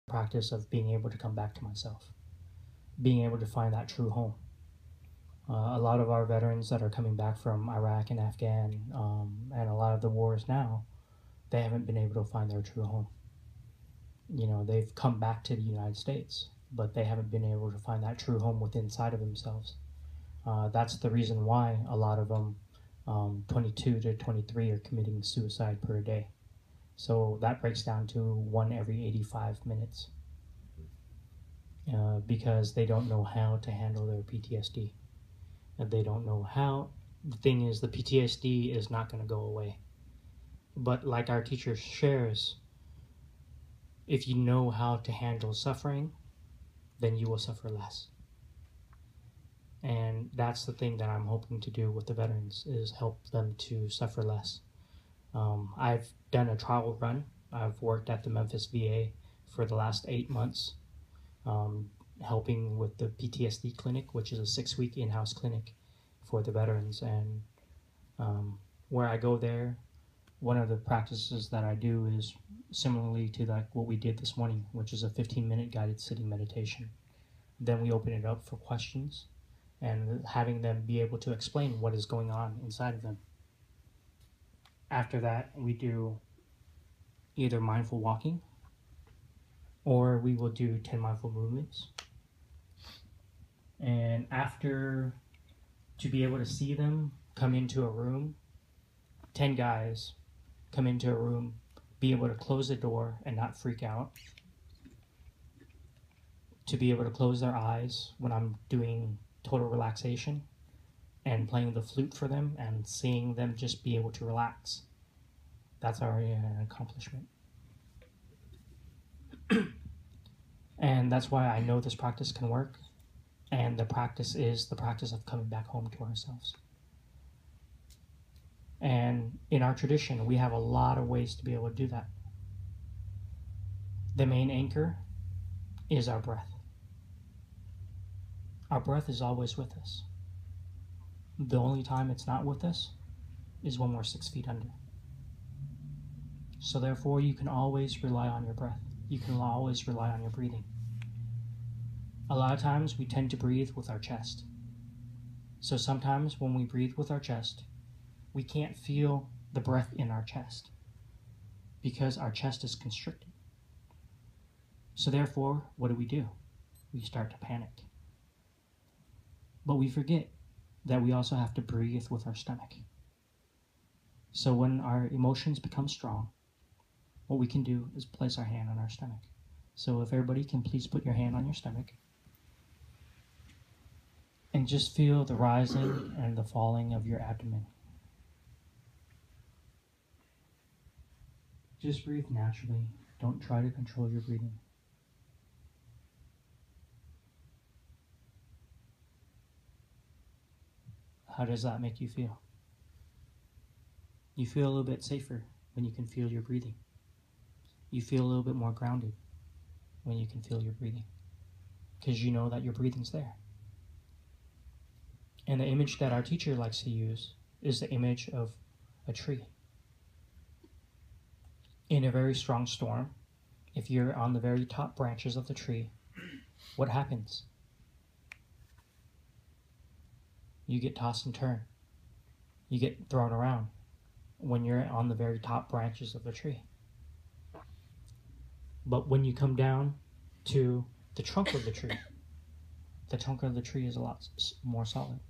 practice of being able to come back to myself, being able to find that true home. A lot of our veterans that are coming back from Iraq and Afghan and a lot of the wars now, they haven't been able to find their true home. You know, they've come back to the United States, but they haven't been able to find that true home within inside of themselves. That's the reason why a lot of them, 22 to 23, are committing suicide per day. So that breaks down to 1 every 85 minutes because they don't know how to handle their PTSD. And they don't know how. The thing is, the PTSD is not going to go away. But like our teacher shares, if you know how to handle suffering, then you will suffer less. And that's the thing that I'm hoping to do with the veterans, is help them to suffer less. I've done a trial run. I've worked at the Memphis VA for the last 8 months, helping with the PTSD clinic, which is a 6-week in-house clinic for the veterans. And where I go there, one of the practices that I do is similarly to like what we did this morning, which is a 15-minute guided sitting meditation. Then we open it up for questions and having them be able to explain what is going on inside of them. After that, we do either mindful walking or we will do 10 mindful movements. And after, to be able to see them come into a room, 10 guys come into a room, be able to close the door and not freak out, to be able to close their eyes when I'm doing total relaxation and playing the flute for them and seeing them just be able to relax. That's already an accomplishment. And that's why I know this practice can work. And the practice is the practice of coming back home to ourselves. And in our tradition, we have a lot of ways to be able to do that. The main anchor is our breath. Our breath is always with us. The only time it's not with us is when we're 6 feet under. So therefore, you can always rely on your breath. You can always rely on your breathing. A lot of times we tend to breathe with our chest. So sometimes when we breathe with our chest, we can't feel the breath in our chest because our chest is constricted. So therefore, what do? We start to panic. But we forget that we also have to breathe with our stomach. So when our emotions become strong, what we can do is place our hand on our stomach. So if everybody can please put your hand on your stomach and just feel the rising and the falling of your abdomen. Just breathe naturally. Don't try to control your breathing. How does that make you feel? You feel a little bit safer when you can feel your breathing. You feel a little bit more grounded when you can feel your breathing, because you know that your breathing's there. And the image that our teacher likes to use is the image of a tree. In a very strong storm, if you're on the very top branches of the tree, what happens? You get tossed and turned. You get thrown around when you're on the very top branches of the tree. But when you come down to the trunk of the tree is a lot more solid.